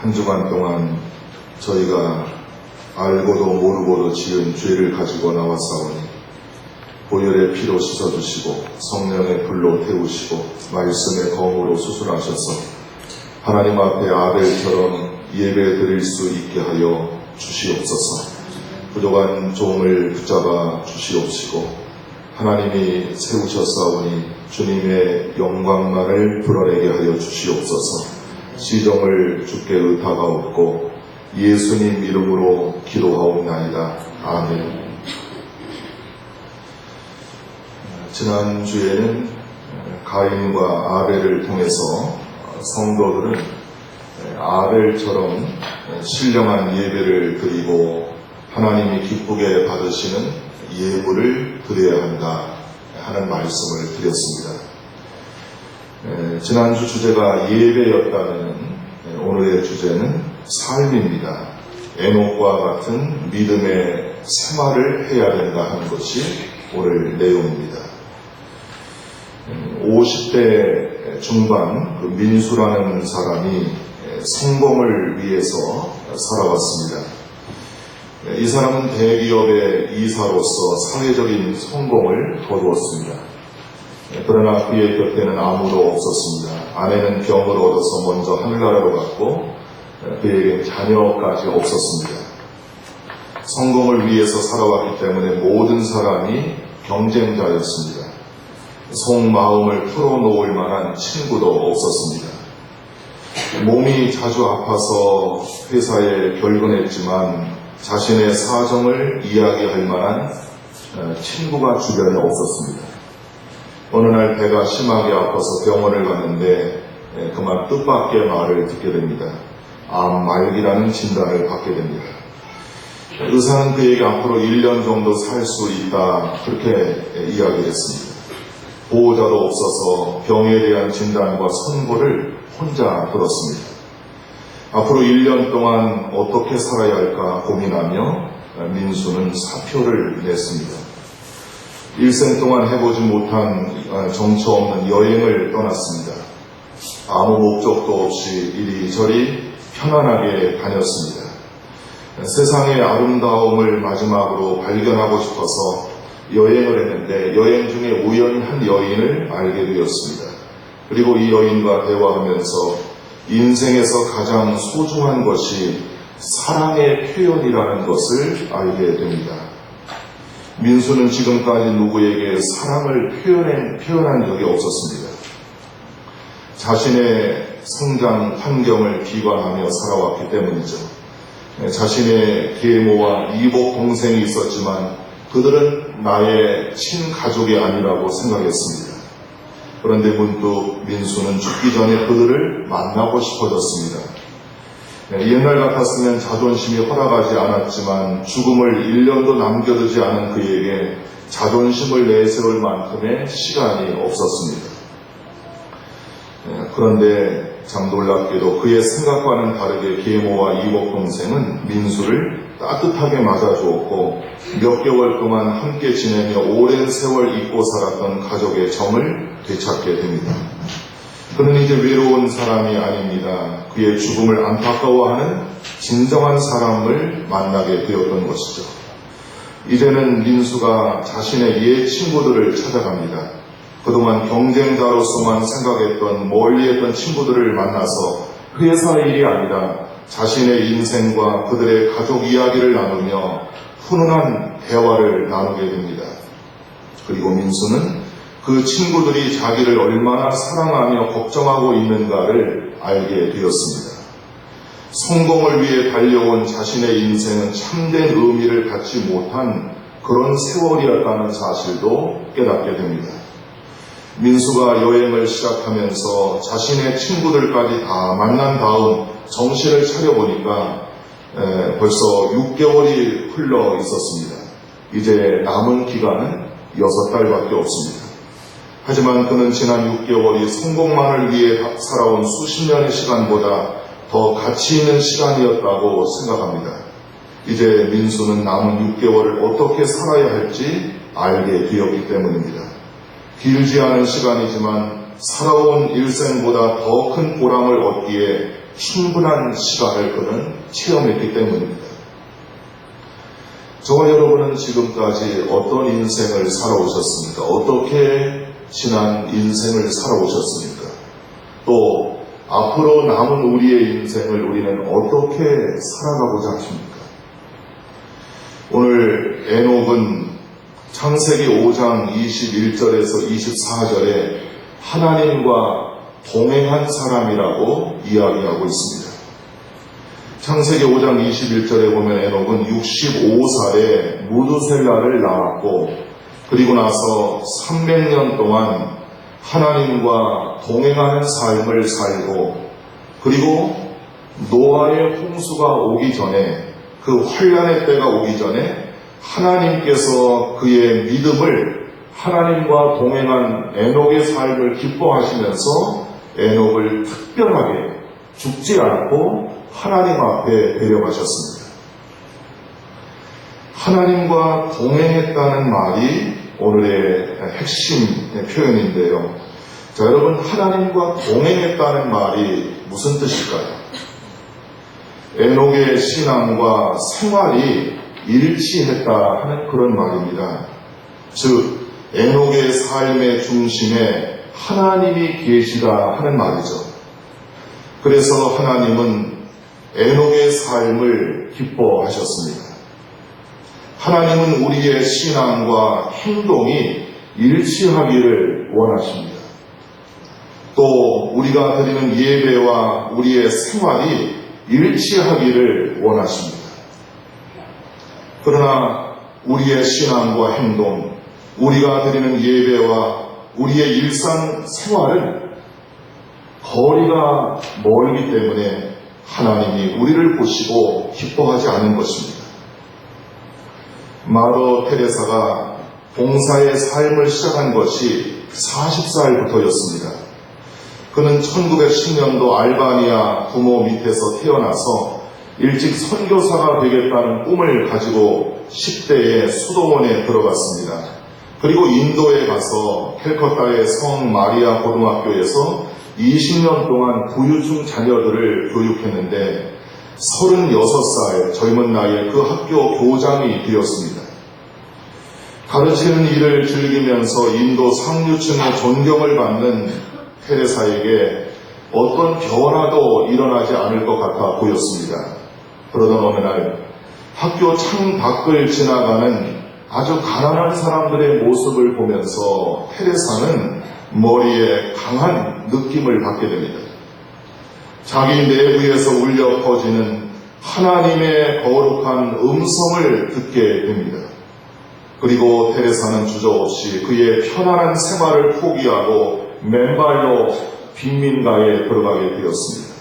한 주간 동안 저희가 알고도 모르고도 지은 죄를 가지고 나왔사오니 보혈의 피로 씻어주시고 성령의 불로 태우시고 말씀의 검으로 수술하셔서 하나님 앞에 아벨처럼 예배 드릴 수 있게 하여 주시옵소서. 부족한 종을 붙잡아 주시옵시고 하나님이 세우셨사오니 주님의 영광만을 드러내게 하여 주시옵소서. 시종을 주께 의탁하옵고 예수님 이름으로 기도하옵나이다. 아멘. 지난주에는 가인과 아벨을 통해서 성도들은 아벨처럼 신령한 예배를 드리고 하나님이 기쁘게 받으시는 예물을 드려야 한다 하는 말씀을 드렸습니다. 지난주 주제가 예배였다면 오늘의 주제는 삶입니다. 에녹과 같은 믿음의 생활을 해야 된다 하는 것이 오늘 내용입니다. 50대 중반 민수라는 사람이 성공을 위해서 살아왔습니다. 이 사람은 대기업의 이사로서 사회적인 성공을 거두었습니다. 그러나 그의 곁에는 아무도 없었습니다. 아내는 병을 얻어서 먼저 하늘나라로 갔고 그에게 자녀까지 없었습니다. 성공을 위해서 살아왔기 때문에 모든 사람이 경쟁자였습니다. 속마음을 풀어놓을 만한 친구도 없었습니다. 몸이 자주 아파서 회사에 결근했지만 자신의 사정을 이야기할 만한 친구가 주변에 없었습니다. 어느 날 배가 심하게 아파서 병원을 갔는데 그만 뜻밖의 말을 듣게 됩니다. 암 말기라는 진단을 받게 됩니다. 의사는 그에게 앞으로 1년 정도 살 수 있다 그렇게 이야기했습니다. 보호자도 없어서 병에 대한 진단과 선고를 혼자 들었습니다. 앞으로 1년 동안 어떻게 살아야 할까 고민하며 민수는 사표를 냈습니다. 일생 동안 해보지 못한 정처 없는 여행을 떠났습니다. 아무 목적도 없이 이리저리 편안하게 다녔습니다. 세상의 아름다움을 마지막으로 발견하고 싶어서 여행을 했는데 여행 중에 우연히 한 여인을 알게 되었습니다. 그리고 이 여인과 대화하면서 인생에서 가장 소중한 것이 사랑의 표현이라는 것을 알게 됩니다. 민수는 지금까지 누구에게 사랑을 표현한 적이 없었습니다. 자신의 성장 환경을 비관하며 살아왔기 때문이죠. 자신의 계모와 이복 동생이 있었지만 그들은 나의 친가족이 아니라고 생각했습니다. 그런데 문득 민수는 죽기 전에 그들을 만나고 싶어졌습니다. 옛날 같았으면 자존심이 허락하지 않았지만 죽음을 1년도 남겨두지 않은 그에게 자존심을 내세울 만큼의 시간이 없었습니다. 그런데 참 놀랍게도 그의 생각과는 다르게 계모와 이복 동생은 민수를 따뜻하게 맞아주었고 몇 개월 동안 함께 지내며 오랜 세월 잊고 살았던 가족의 정을 되찾게 됩니다. 그는 이제 외로운 사람이 아닙니다. 그의 죽음을 안타까워하는 진정한 사람을 만나게 되었던 것이죠. 이제는 민수가 자신의 옛 친구들을 찾아갑니다. 그동안 경쟁자로서만 생각했던 멀리했던 친구들을 만나서 회사 일이 아니라 자신의 인생과 그들의 가족 이야기를 나누며 훈훈한 대화를 나누게 됩니다. 그리고 민수는 그 친구들이 자기를 얼마나 사랑하며 걱정하고 있는가를 알게 되었습니다. 성공을 위해 달려온 자신의 인생은 참된 의미를 갖지 못한 그런 세월이었다는 사실도 깨닫게 됩니다. 민수가 여행을 시작하면서 자신의 친구들까지 다 만난 다음 정신을 차려보니까 벌써 6개월이 흘러 있었습니다. 이제 남은 기간은 6달밖에 없습니다. 하지만 그는 지난 6개월이 성공만을 위해 살아온 수십 년의 시간보다 더 가치 있는 시간이었다고 생각합니다. 이제 민수는 남은 6개월을 어떻게 살아야 할지 알게 되었기 때문입니다. 길지 않은 시간이지만 살아온 일생보다 더 큰 보람을 얻기에 충분한 시간을 그는 체험했기 때문입니다. 저와 여러분은 지금까지 어떤 인생을 살아오셨습니까? 어떻게 지난 인생을 살아오셨습니까? 또 앞으로 남은 우리의 인생을 우리는 어떻게 살아가고자 하십니까? 오늘 에녹은 창세기 5장 21절에서 24절에 하나님과 동행한 사람이라고 이야기하고 있습니다. 창세기 5장 21절에 보면 에녹은 65살에 무두셀라를 낳았고 그리고 나서 300년 동안 하나님과 동행하는 삶을 살고 그리고 노아의 홍수가 오기 전에 그 환난의 때가 오기 전에 하나님께서 그의 믿음을 하나님과 동행한 에녹의 삶을 기뻐하시면서 에녹을 특별하게 죽지 않고 하나님 앞에 데려가셨습니다. 하나님과 동행했다는 말이 오늘의 핵심 표현인데요. 자, 여러분, 하나님과 동행했다는 말이 무슨 뜻일까요? 에녹의 신앙과 생활이 일치했다 하는 그런 말입니다. 즉, 에녹의 삶의 중심에 하나님이 계시다 하는 말이죠. 그래서 하나님은 에녹의 삶을 기뻐하셨습니다. 하나님은 우리의 신앙과 행동이 일치하기를 원하십니다. 또 우리가 드리는 예배와 우리의 생활이 일치하기를 원하십니다. 그러나 우리의 신앙과 행동, 우리가 드리는 예배와 우리의 일상 생활은 거리가 멀기 때문에 하나님이 우리를 보시고 기뻐하지 않은 것입니다. 마더 테레사가 봉사의 삶을 시작한 것이 40살부터였습니다. 그는 1910년도 알바니아 부모 밑에서 태어나서 일찍 선교사가 되겠다는 꿈을 가지고 10대에 수도원에 들어갔습니다. 그리고 인도에 가서 캘커타의 성 마리아 고등학교에서 20년 동안 부유층 자녀들을 교육했는데 36살 젊은 나이에 그 학교 교장이 되었습니다. 가르치는 일을 즐기면서 인도 상류층의 존경을 받는 테레사에게 어떤 변화도 일어나지 않을 것 같아 보였습니다. 그러던 어느 날 학교 창 밖을 지나가는 아주 가난한 사람들의 모습을 보면서 테레사는 머리에 강한 느낌을 받게 됩니다. 자기 내부에서 울려 퍼지는 하나님의 거룩한 음성을 듣게 됩니다. 그리고 테레사는 주저없이 그의 편안한 생활을 포기하고 맨발로 빈민가에 들어가게 되었습니다.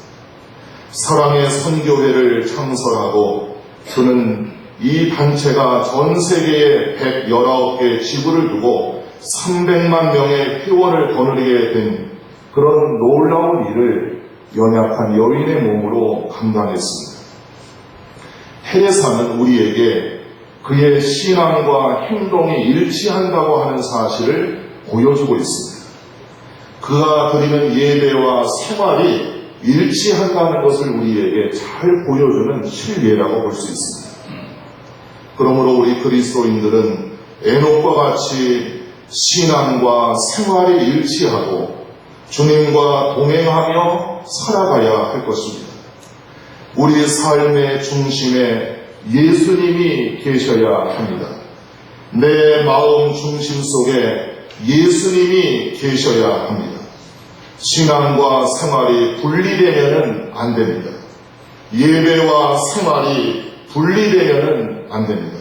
사랑의 선교회를 창설하고 그는 이 단체가 전 세계에 119개의 지부를 두고 300만 명의 회원을 거느리게 된 그런 놀라운 일을 연약한 여인의 몸으로 감당했습니다. 테레사는 우리에게 그의 신앙과 행동이 일치한다고 하는 사실을 보여주고 있습니다. 그가 드리는 예배와 생활이 일치한다는 것을 우리에게 잘 보여주는 실례라고 볼 수 있습니다. 그러므로 우리 그리스도인들은 에녹과 같이 신앙과 생활이 일치하고 주님과 동행하며 살아가야 할 것입니다. 우리 삶의 중심에 예수님이 계셔야 합니다. 내 마음 중심 속에 예수님이 계셔야 합니다. 신앙과 생활이 분리되면은 안 됩니다. 예배와 생활이 분리되면은 안 됩니다.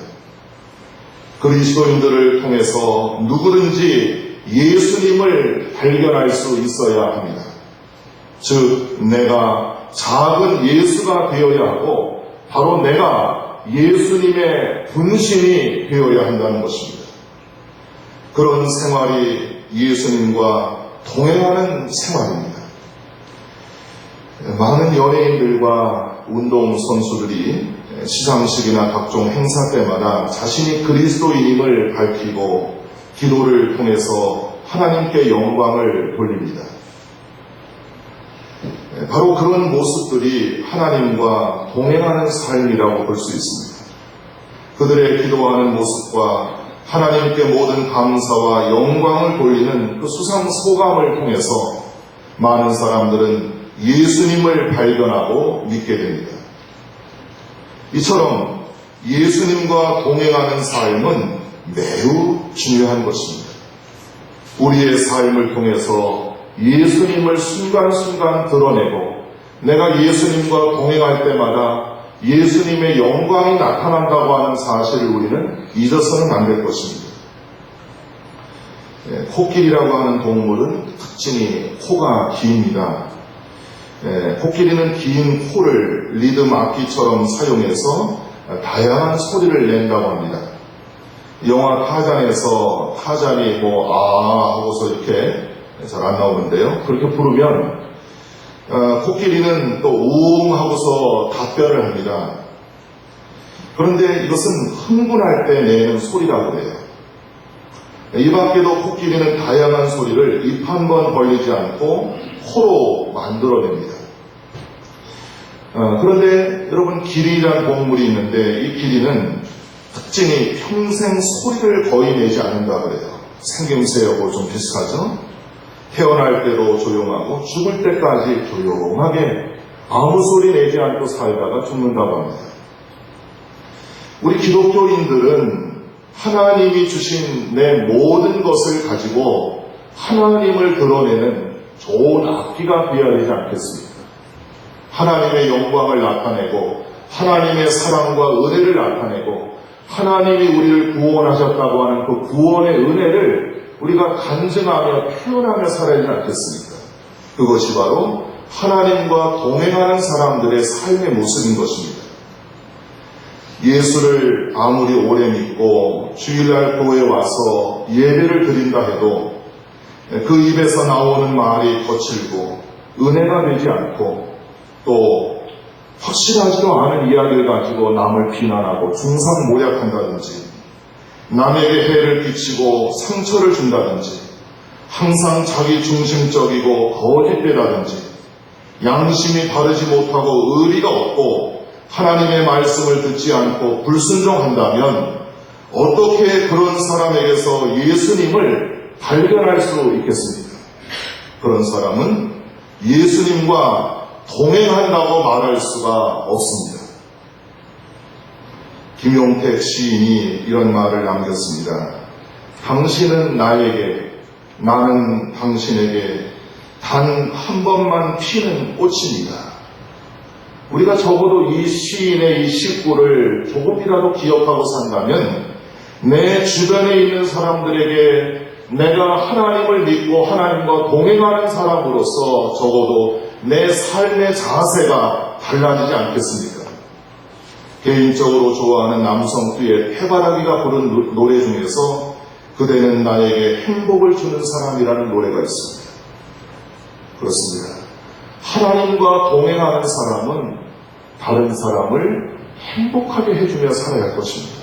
그리스도인들을 통해서 누구든지 예수님을 발견할 수 있어야 합니다. 즉, 내가 작은 예수가 되어야 하고 바로 내가 예수님의 분신이 되어야 한다는 것입니다. 그런 생활이 예수님과 동행하는 생활입니다. 많은 연예인들과 운동선수들이 시상식이나 각종 행사 때마다 자신이 그리스도인임을 밝히고 기도를 통해서 하나님께 영광을 돌립니다. 바로 그런 모습들이 하나님과 동행하는 삶이라고 볼 수 있습니다. 그들의 기도하는 모습과 하나님께 모든 감사와 영광을 돌리는 그 수상 소감을 통해서 많은 사람들은 예수님을 발견하고 믿게 됩니다. 이처럼 예수님과 동행하는 삶은 매우 중요한 것입니다. 우리의 삶을 통해서 예수님을 순간순간 드러내고 내가 예수님과 동행할 때마다 예수님의 영광이 나타난다고 하는 사실을 우리는 잊어서는 안 될 것입니다. 코끼리라고 하는 동물은 특징이 코가 깁니다. 코끼리는 긴 코를 리듬 악기처럼 사용해서 다양한 소리를 낸다고 합니다. 영화 타잔에서 타잔이 하고서 이렇게 잘 안 나오는데요. 그렇게 부르면 코끼리는 또 우웅 하고서 답변을 합니다. 그런데 이것은 흥분할 때 내는 소리라고 해요. 이 밖에도 코끼리는 다양한 소리를 입 한 번 벌리지 않고 코로 만들어냅니다. 그런데 여러분, 기린이라는 동물이 있는데 이 기린은 특징이 평생 소리를 거의 내지 않는다 그래요. 생김새하고 좀 비슷하죠? 태어날 때도 조용하고 죽을 때까지 조용하게 아무 소리 내지 않고 살다가 죽는다고 합니다. 우리 기독교인들은 하나님이 주신 내 모든 것을 가지고 하나님을 드러내는 좋은 악기가 되어야 되지 않겠습니까? 하나님의 영광을 나타내고 하나님의 사랑과 은혜를 나타내고 하나님이 우리를 구원하셨다고 하는 그 구원의 은혜를 우리가 간증하며 표현하며 살아야 되지 않겠습니까? 그것이 바로 하나님과 동행하는 사람들의 삶의 모습인 것입니다. 예수를 아무리 오래 믿고 주일날 교회에 와서 예배를 드린다 해도 그 입에서 나오는 말이 거칠고 은혜가 되지 않고 또 확실하지도 않은 이야기를 가지고 남을 비난하고 중상모략한다든지 남에게 해를 끼치고 상처를 준다든지 항상 자기 중심적이고 거짓되다든지 양심이 바르지 못하고 의리가 없고 하나님의 말씀을 듣지 않고 불순종한다면 어떻게 그런 사람에게서 예수님을 발견할 수 있겠습니까? 그런 사람은 예수님과 동행한다고 말할 수가 없습니다. 김용택 시인이 이런 말을 남겼습니다. 당신은 나에게, 나는 당신에게 단 한 번만 피는 꽃입니다. 우리가 적어도 이 시인의 이 시구를 조금이라도 기억하고 산다면 내 주변에 있는 사람들에게 내가 하나님을 믿고 하나님과 동행하는 사람으로서 적어도 내 삶의 자세가 달라지지 않겠습니까? 개인적으로 좋아하는 남성 듀엣 해바라기가 부른 노래 중에서 그대는 나에게 행복을 주는 사람이라는 노래가 있습니다. 그렇습니다. 하나님과 동행하는 사람은 다른 사람을 행복하게 해주며 살아야 할 것입니다.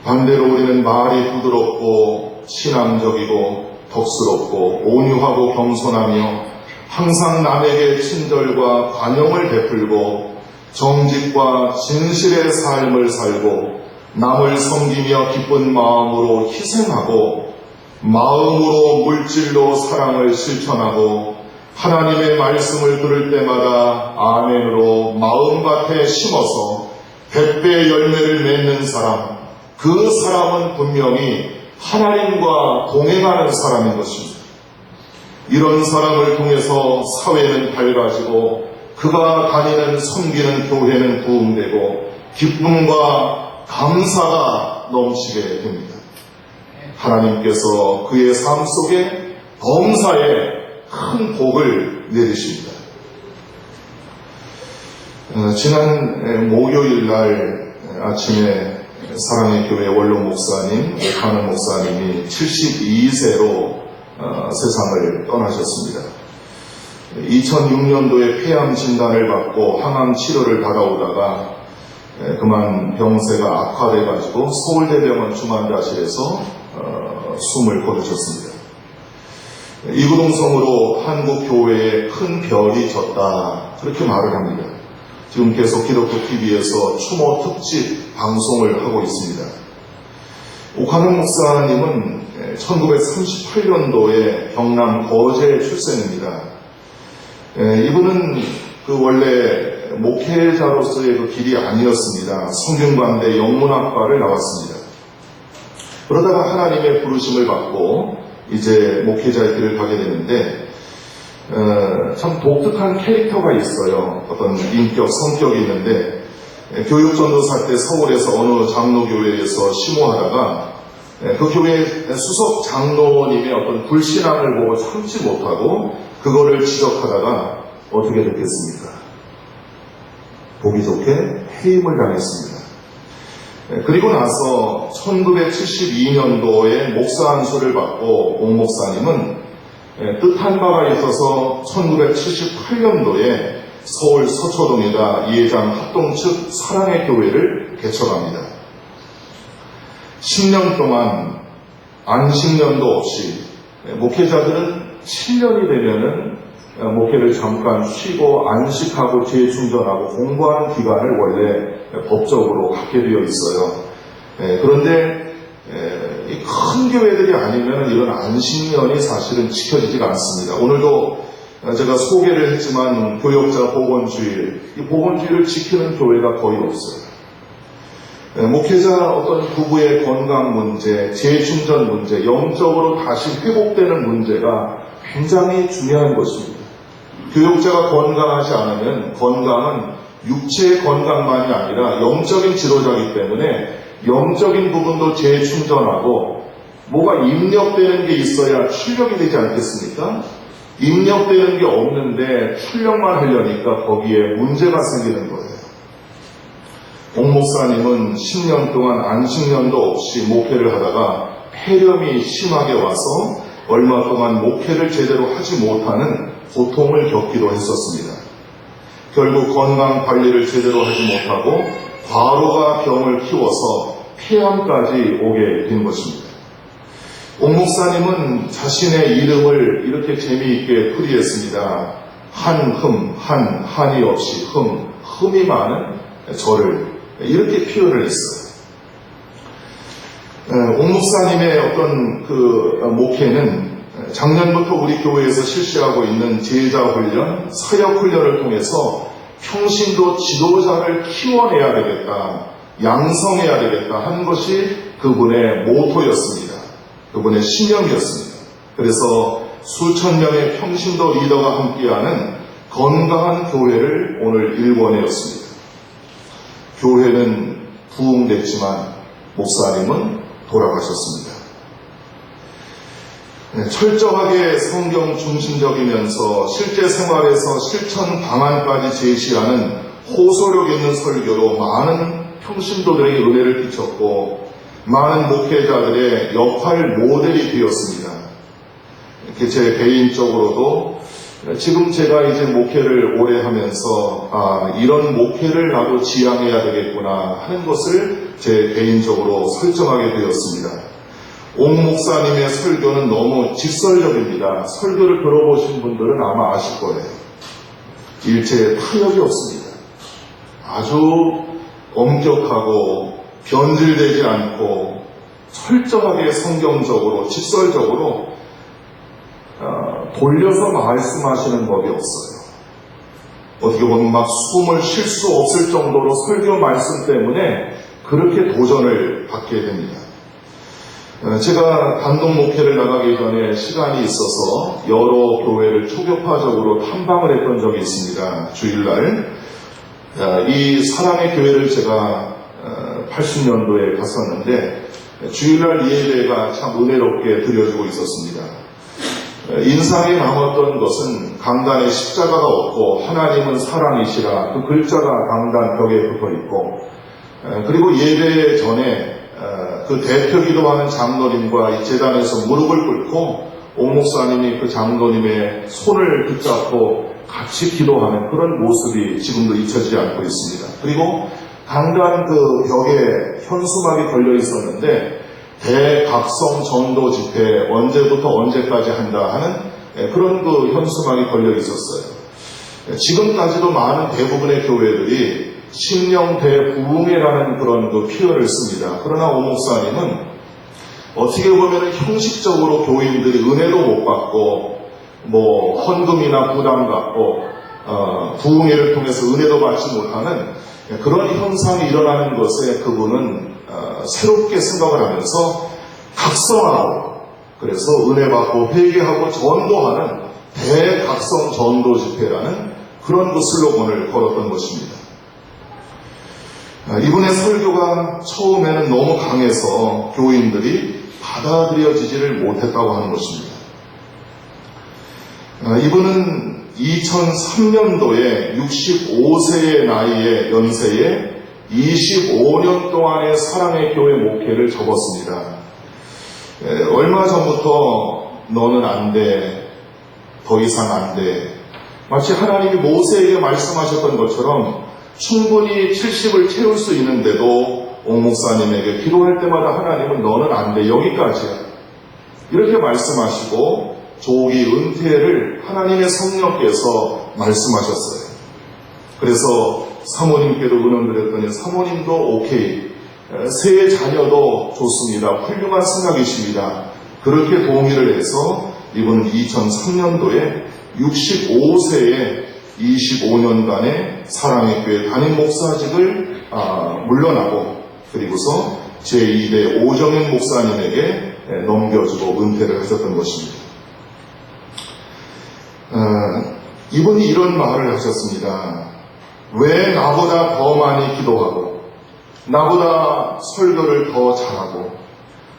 반대로 우리는 말이 부드럽고 신앙적이고 덕스럽고 온유하고 겸손하며 항상 남에게 친절과 관용을 베풀고 정직과 진실의 삶을 살고 남을 섬기며 기쁜 마음으로 희생하고 마음으로 물질로 사랑을 실천하고 하나님의 말씀을 들을 때마다 아멘으로 마음밭에 심어서 100배의 열매를 맺는 사람, 그 사람은 분명히 하나님과 동행하는 사람인 것입니다. 이런 사람을 통해서 사회는 밝아지고 그가 다니는 섬기는 교회는 부흥되고 기쁨과 감사가 넘치게 됩니다. 하나님께서 그의 삶 속에 범사에 큰 복을 내리십니다. 지난 목요일 날 아침에 사랑의 교회 원로 목사님, 오카는 목사님이 72세로 세상을 떠나셨습니다. 2006년도에 폐암 진단을 받고 항암 치료를 받아오다가 그만 병세가 악화돼가지고 서울대병원 중환자실에서 숨을 거두셨습니다. 이구동성으로 한국 교회에 큰 별이 졌다, 그렇게 말을 합니다. 지금 계속 기독교 TV에서 추모 특집 방송을 하고 있습니다. 오카노 목사님은 1938년도에 경남 거제 출생입니다. 이분은 원래 목회자로서의 그 길이 아니었습니다. 성균관대 영문학과를 나왔습니다. 그러다가 하나님의 부르심을 받고 이제 목회자의 길을 가게 되는데 참 독특한 캐릭터가 있어요. 어떤 인격, 성격이 있는데 교육전도사 때 서울에서 어느 장로교회에서 심호하다가 그 교회 수석 장로님의 어떤 불신앙을 보고 참지 못하고 그거를 지적하다가 어떻게 됐겠습니까? 보기 좋게 해임을 당했습니다. 그리고 나서 1972년도에 목사 안수를 받고 옥 목사님은 뜻한 바가 있어서 1978년도에 서울 서초동에다 이회장 합동 측 사랑의 교회를 개척합니다. 10년 동안 안식년도 없이 목회자들은 7년이 되면은 목회를 잠깐 쉬고 안식하고 재충전하고 공부하는 기간을 원래 법적으로 갖게 되어 있어요. 그런데 이 큰 교회들이 아니면 이런 안식년이 사실은 지켜지지가 않습니다. 오늘도 제가 소개를 했지만 교역자 복원주일, 이 복원주일을 지키는 교회가 거의 없어요. 목회자 어떤 부부의 건강 문제, 재충전 문제, 영적으로 다시 회복되는 문제가 굉장히 중요한 것입니다. 교육자가 건강하지 않으면 건강은 육체의 건강만이 아니라 영적인 지도자이기 때문에 영적인 부분도 재충전하고 뭐가 입력되는 게 있어야 출력이 되지 않겠습니까? 입력되는 게 없는데 출력만 하려니까 거기에 문제가 생기는 거예요. 옥 목사님은 10년 동안 안식년도 없이 목회를 하다가 폐렴이 심하게 와서 얼마 동안 목회를 제대로 하지 못하는 고통을 겪기도 했었습니다. 결국 건강 관리를 제대로 하지 못하고 과로가 병을 키워서 폐암까지 오게 된 것입니다. 옥 목사님은 자신의 이름을 이렇게 재미있게 풀이했습니다. 한이 없이 흠이 많은 저를 이렇게 표현을 했어요. 옥 목사님의 어떤 그 목회는 작년부터 우리 교회에서 실시하고 있는 제자훈련, 사역훈련을 통해서 평신도 지도자를 키워내야 되겠다, 양성해야 되겠다 하는 것이 그분의 모토였습니다. 그분의 신념이었습니다. 그래서 수천 명의 평신도 리더가 함께하는 건강한 교회를 오늘 일궈내었습니다. 교회는 부흥됐지만 목사님은 돌아가셨습니다. 철저하게 성경 중심적이면서 실제 생활에서 실천 방안까지 제시하는 호소력 있는 설교로 많은 평신도들에게 은혜를 끼쳤고 많은 목회자들의 역할 모델이 되었습니다. 제 개인적으로도 지금 제가 이제 목회를 오래 하면서 이런 목회를 나도 지향해야 되겠구나 하는 것을 제 개인적으로 설정하게 되었습니다. 옥 목사님의 설교는 너무 직설적입니다. 설교를 들어보신 분들은 아마 아실 거예요. 일체의 타협이 없습니다. 아주 엄격하고 변질되지 않고 철저하게 성경적으로 직설적으로 돌려서 말씀하시는 법이 없어요. 어떻게 보면 막 숨을 쉴 수 없을 정도로 설교 말씀 때문에 그렇게 도전을 받게 됩니다. 제가 단독 목회를 나가기 전에 시간이 있어서 여러 교회를 초교파적으로 탐방을 했던 적이 있습니다. 주일날 이 사랑의 교회를 제가 80년도에 갔었는데 주일날 예배가 참 은혜롭게 드려지고 있었습니다. 인상에 남았던 것은 강단에 십자가가 없고 하나님은 사랑이시라 그 글자가 강단 벽에 붙어 있고 그리고 예배 전에 그 대표 기도하는 장로님과 제단에서 무릎을 꿇고 옥 목사님이 그 장로님의 손을 붙잡고 같이 기도하는 그런 모습이 지금도 잊혀지지 않고 있습니다. 그리고 강단 그 벽에 현수막이 걸려 있었는데 대각성 전도 집회 언제부터 언제까지 한다 하는 그런 그 현수막이 걸려 있었어요. 지금까지도 많은 대부분의 교회들이 신령 대부흥회라는 그런 그 표현을 씁니다. 그러나 오 목사님은 어떻게 보면 형식적으로 교인들이 은혜도 못 받고 뭐 헌금이나 부담 갖고 부흥회를 통해서 은혜도 받지 못하는 그런 현상이 일어나는 것에 그분은 새롭게 생각을 하면서 각성하고 그래서 은혜 받고 회개하고 전도하는 대각성 전도 집회라는 그런 그 슬로건을 걸었던 것입니다. 이분의 설교가 처음에는 너무 강해서 교인들이 받아들여지지를 못했다고 하는 것입니다. 이분은 2003년도에 65세의 나이에 연세에 25년 동안의 사랑의 교회 목회를 접었습니다. 얼마 전부터 너는 안 돼, 더 이상 안 돼. 마치 하나님이 모세에게 말씀하셨던 것처럼 충분히 70을 채울 수 있는데도 옥 목사님에게 기도할 때마다 하나님은 너는 안 돼, 여기까지야. 이렇게 말씀하시고 조기 은퇴를 하나님의 성령께서 말씀하셨어요. 그래서 사모님께도 의논드렸더니 사모님도 오케이, 새 자녀도 좋습니다. 훌륭한 생각이십니다. 그렇게 동의를 해서 이분은 2003년도에 65세에 25년간의 사랑의 교회 담임 목사직을 물러나고 그리고서 제2대 오정현 목사님에게 넘겨주고 은퇴를 하셨던 것입니다. 이분이 이런 말을 하셨습니다. 왜 나보다 더 많이 기도하고 나보다 설교를 더 잘하고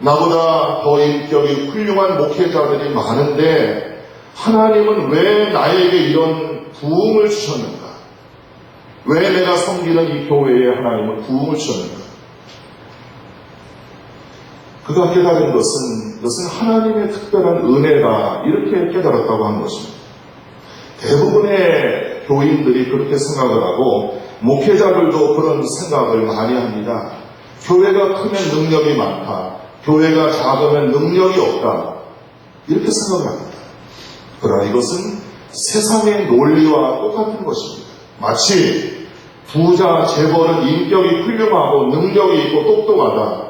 나보다 더 인격이 훌륭한 목회자들이 많은데 하나님은 왜 나에게 이런 부흥을 주셨는가? 왜 내가 섬기는 이 교회에 하나님은 부흥을 주셨는가? 그가 깨달은 것은 하나님의 특별한 은혜다, 이렇게 깨달았다고 하는 것입니다. 대부분의 교인들이 그렇게 생각을 하고 목회자들도 그런 생각을 많이 합니다. 교회가 크면 능력이 많다, 교회가 작으면 능력이 없다, 이렇게 생각을 합니다. 그러나 이것은 세상의 논리와 똑같은 것입니다. 마치 부자 재벌은 인격이 훌륭하고 능력이 있고 똑똑하다,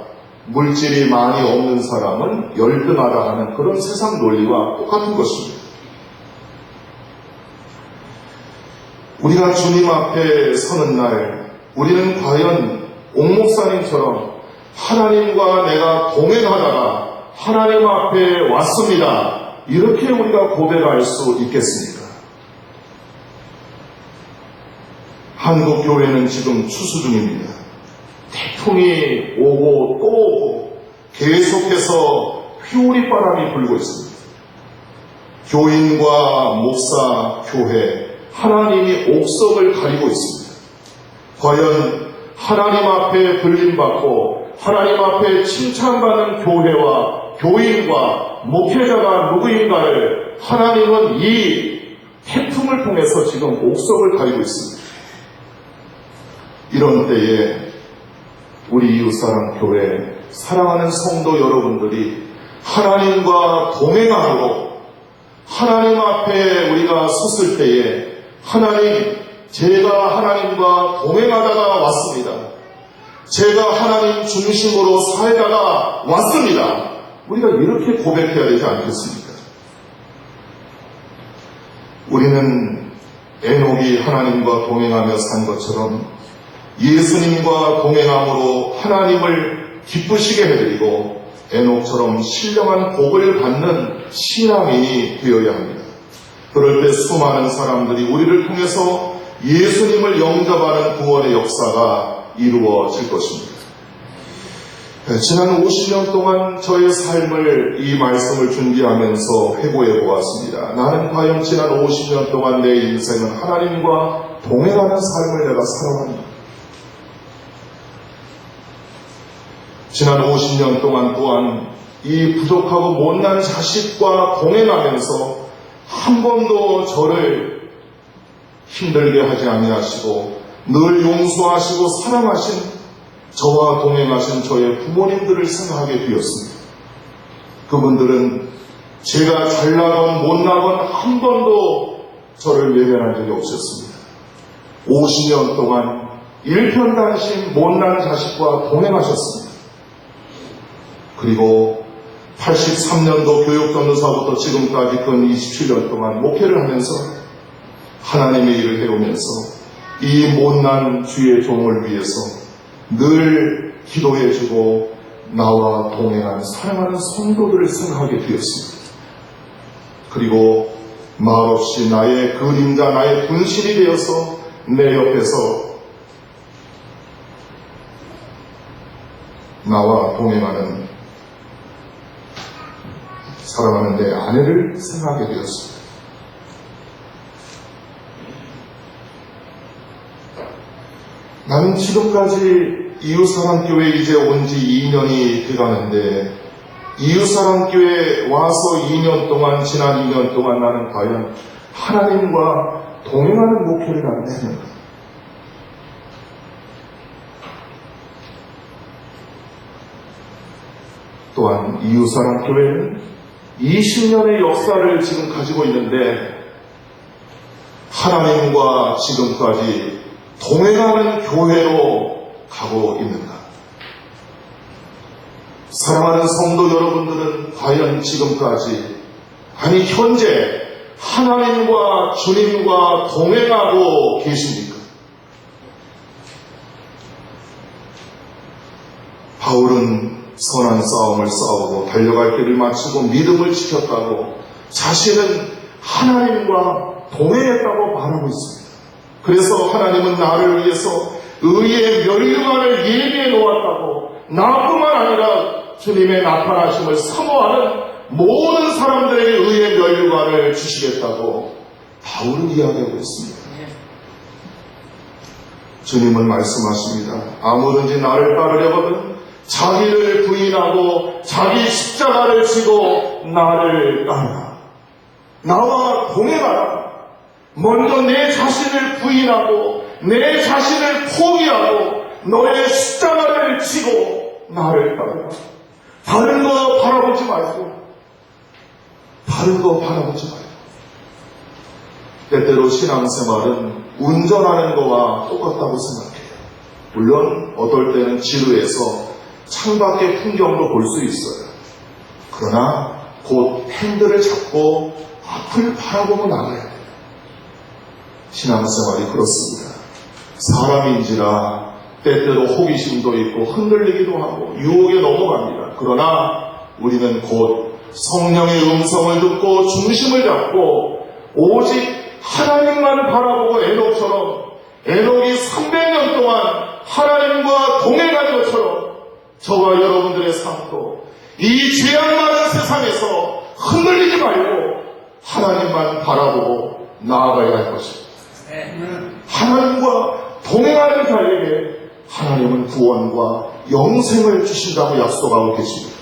물질이 많이 없는 사람은 열등하다 하는 그런 세상 논리와 똑같은 것입니다. 우리가 주님 앞에 서는 날 우리는 과연 옥 목사님처럼 하나님과 내가 동행하다가 하나님 앞에 왔습니다, 이렇게 우리가 고백할 수 있겠습니까? 한국 교회는 지금 추수 중입니다. 태풍이 오고 또 오고 계속해서 휘오리 바람이 불고 있습니다. 교인과 목사, 교회, 하나님이 옥석을 가리고 있습니다. 과연 하나님 앞에 불림받고 하나님 앞에 칭찬받는 교회와 교인과 목회자가 누구인가를 하나님은 이 태풍을 통해서 지금 옥석을 가리고 있습니다. 이런 때에 우리 이웃사랑 교회 사랑하는 성도 여러분들이 하나님과 동행함으로 하나님 앞에 우리가 섰을 때에 하나님, 제가 하나님과 동행하다가 왔습니다. 제가 하나님 중심으로 살다가 왔습니다. 우리가 이렇게 고백해야 되지 않겠습니까? 우리는 에녹이 하나님과 동행하며 산 것처럼 예수님과 동행함으로 하나님을 기쁘시게 해드리고 에녹처럼 신령한 복을 받는 신앙인이 되어야 합니다. 그럴 때 수많은 사람들이 우리를 통해서 예수님을 영접하는 구원의 역사가 이루어질 것입니다. 지난 50년 동안 저의 삶을 이 말씀을 준비하면서 회고해 보았습니다. 나는 과연 지난 50년 동안 내 인생은 하나님과 동행하는 삶을 내가 살아왔는가? 지난 50년 동안 또한 이 부족하고 못난 자식과 동행하면서 한 번도 저를 힘들게 하지 아니하시고 늘 용서하시고 사랑하신 저와 동행하신 저의 부모님들을 생각하게 되었습니다. 그분들은 제가 잘나건 못나건 한 번도 저를 외면한 적이 없었습니다. 50년 동안 일편단심 못난 자식과 동행하셨습니다. 그리고 83년도 교육전도사부터 지금까지 근 27년 동안 목회를 하면서 하나님의 일을 해오면서 이 못난 주의 종을 위해서 늘 기도해주고 나와 동행한 사랑하는 성도들을 생각하게 되었습니다. 그리고 말없이 나의 그림자, 나의 분실이 되어서 내 옆에서 나와 동행하는 사랑하는 내 아내를 생각하게 되었습니다. 나는 지금까지 이웃사랑교회 이제 온 지 2년이 돼가는데 이웃사랑교회 와서 2년 동안, 지난 2년 동안 나는 과연 하나님과 동행하는 목표를 나는 했는가? 또한 이웃사랑교회는 20년의 역사를 지금 가지고 있는데 하나님과 지금까지 동행하는 교회로 가고 있는가? 사랑하는 성도 여러분들은 과연 지금까지, 아니 현재 하나님과 주님과 동행하고 계십니까? 바울은 선한 싸움을 싸우고 달려갈 길을 마치고 믿음을 지켰다고 자신은 하나님과 동행했다고 말하고 있습니다. 그래서 하나님은 나를 위해서 의의 면류관을 예비해 놓았다고, 나뿐만 아니라 주님의 나타나심을 사모하는 모든 사람들에게 의의 면류관을 주시겠다고 바울은 이야기하고 있습니다. 주님은 말씀하십니다. 아무든지 나를 따르려거든 자기를 부인하고 자기 십자가를 지고 나를 따르라. 나와 동행하라. 먼저 내 자신을 부인하고 내 자신을 포기하고 너의 십자가를 지고 나를 따르라. 다른 거 바라보지 말고, 다른 거 바라보지 말고. 때때로 신앙생활은 운전하는 거와 똑같다고 생각해요. 물론 어떨 때는 지루해서 창밖의 풍경도 볼 수 있어요. 그러나 곧 핸들을 잡고 앞을 바라보고 나가야 돼요. 신앙생활이 그렇습니다. 사람인지라 때때로 호기심도 있고 흔들리기도 하고 유혹에 넘어갑니다. 그러나 우리는 곧 성령의 음성을 듣고 중심을 잡고 오직 하나님만을 바라보고 에녹이 300년 동안 하나님과 동행한 것처럼 저와 여러분들의 삶도 이 죄악 많은 세상에서 흔들리지 말고 하나님만 바라보고 나아가야 할 것입니다. 하나님과 동행하는 자에게 하나님은 구원과 영생을 주신다고 약속하고 계십니다.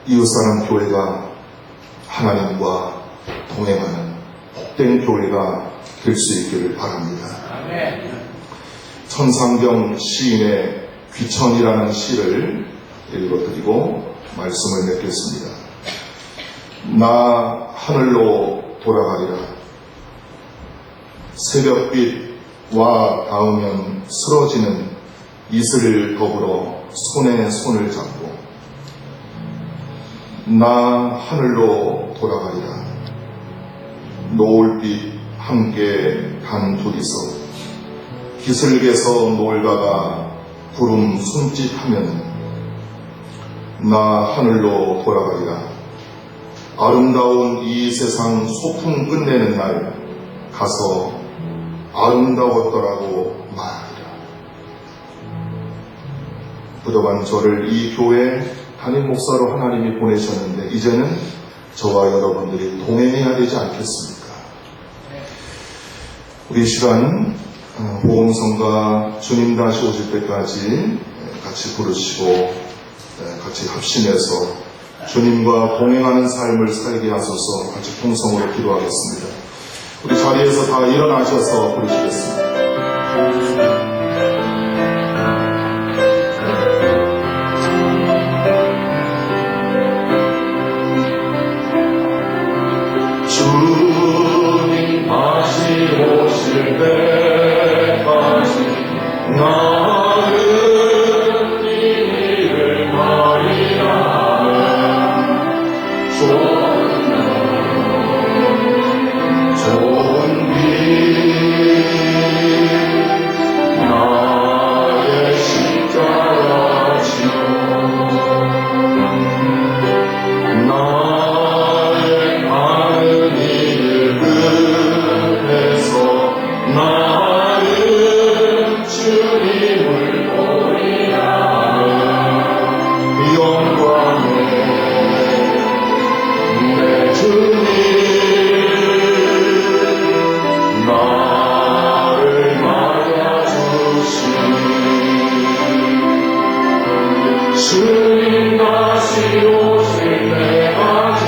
이웃사랑 교회가 하나님과 동행하는 복된 교회가 될 수 있기를 바랍니다. 천상병 시인의 귀천이라는 시를 읽어드리고 말씀을 맺겠습니다. 나 하늘로 돌아가리라. 새벽빛와 닿으면 쓰러지는 이슬을 더불어 손에 손을 잡고 나 하늘로 돌아가리라. 노을빛 함께 단 둘이서 기슭에서 놀다가 구름 숨짓하면 나 하늘로 돌아가리라. 아름다운 이 세상 소풍 끝내는 날 가서 아름다웠더라고 말하리라. 그동안 저를 이 교회 담임 목사로 하나님이 보내셨는데 이제는 저와 여러분들이 동행해야 되지 않겠습니까? 우리 시간 복음성가 주님 다시 오실 때까지 같이 부르시고 같이 합심해서 주님과 동행하는 삶을 살게 하소서 같이 통성으로 기도하겠습니다. 우리 자리에서 다 일어나셔서 부르시겠습니다. 좋은 길 나의 십자가지요 나의 가는 일 끝에서 나는 주님을 보리라 하는 영광의 내 주님 나를 맞아주시니 주님 다시 오실 때까지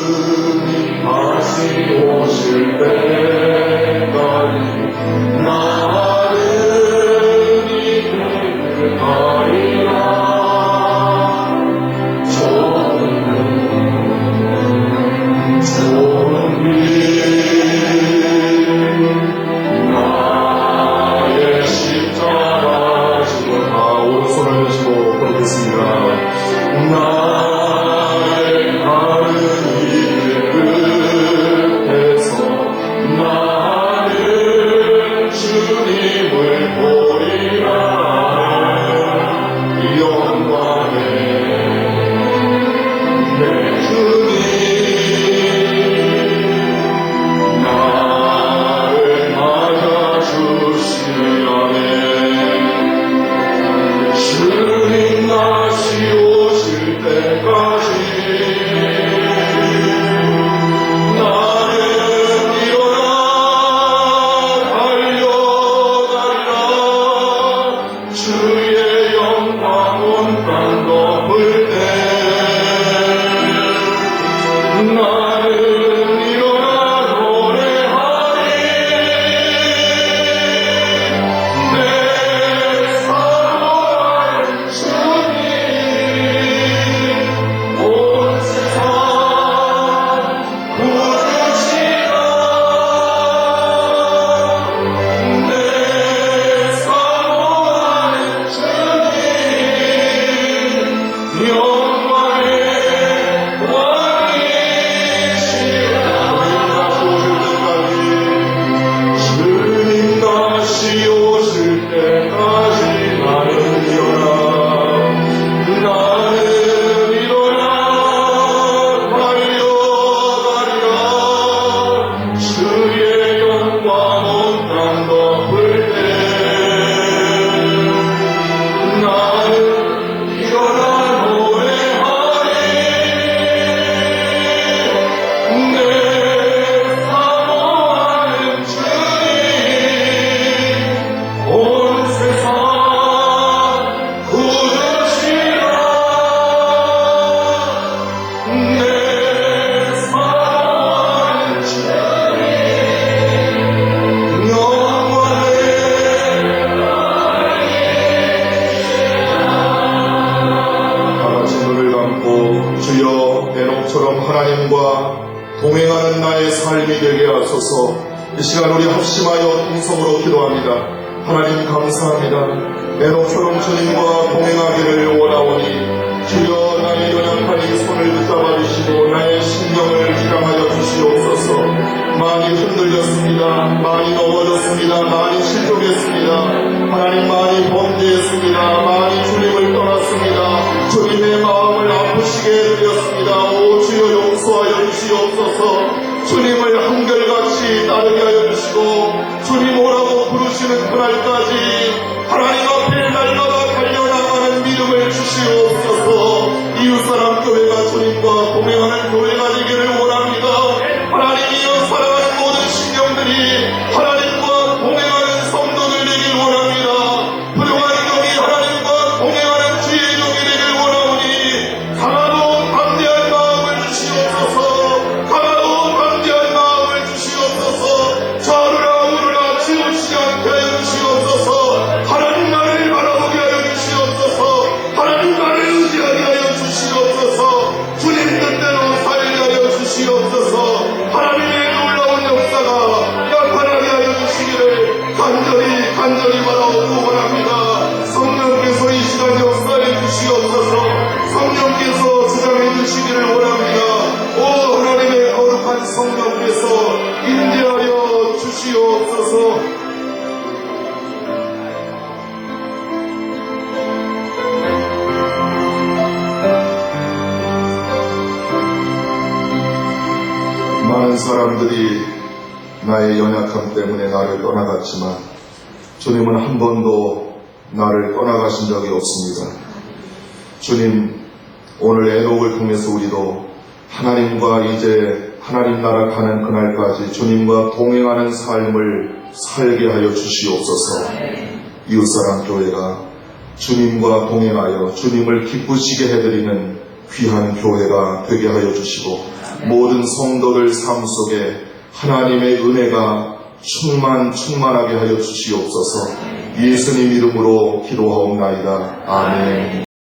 주님 다시 오실 때까지 나는 이끌 하리라 좋은 길 나의 십자가 지고 다 오른손을 드시고 부르겠습니다. 나의 가는 길 끝에서 나는 주님을 보리라 영광의 내 주님 나를 맞아주시라네 주님 다시 오실 때까지 나는 일어나 달려가리라 주의 영광 온 땅 덮을 때 나는 일어나 노래하리 내 사랑하는 주님 온 세상 구주시라 내 사랑하는 주님 영광의 주님 다시 오실 때까지 나는 일어나 달려가리라 주의 영광 온 땅 덮을 때 나는 일어나 노래하리 내 사모하는 주님 온 세상 구주시라 내 사모하는 주님 영광의 다같이 눈을 감고 주여 에녹처럼 하나님과 동행하는 나의 삶이 되게 하소서. 이 시간 우리 합심하여 통성으로 기도합니다. 하나님 감사합니다. 에녹처럼 주님과 동행하기를 원하오니 주여 나의 연약한 이 손을 붙잡아 주시고 나의 심령을 주장하여 주시옵소서. 많이 흔들렸습니다. 많이 넘어졌습니다. 많이 실족했습니다. 하나님 많이 범죄했습니다. 많이 주님을 떠났습니다. 주님의 마음을 아프시게 해드렸습니다. 오 주여 용서하여 주시옵소서. 주님을 한결같이 따르게 하여 주시고 주님 오라고 부르시는 그날까지 하나님 앞에 날가 사람들이 나의 연약함 때문에 나를 떠나갔지만 주님은 한 번도 나를 떠나가신 적이 없습니다. 주님, 오늘 에녹을 통해서 우리도 하나님과 이제 하나님 나라 가는 그날까지 주님과 동행하는 삶을 살게 하여 주시옵소서. 이웃사랑교회가 주님과 동행하여 주님을 기쁘시게 해드리는 귀한 교회가 되게 하여 주시고 모든 성도들 삶 속에 하나님의 은혜가 충만하게 하여 주시옵소서. 예수님 이름으로 기도하옵나이다. 아멘.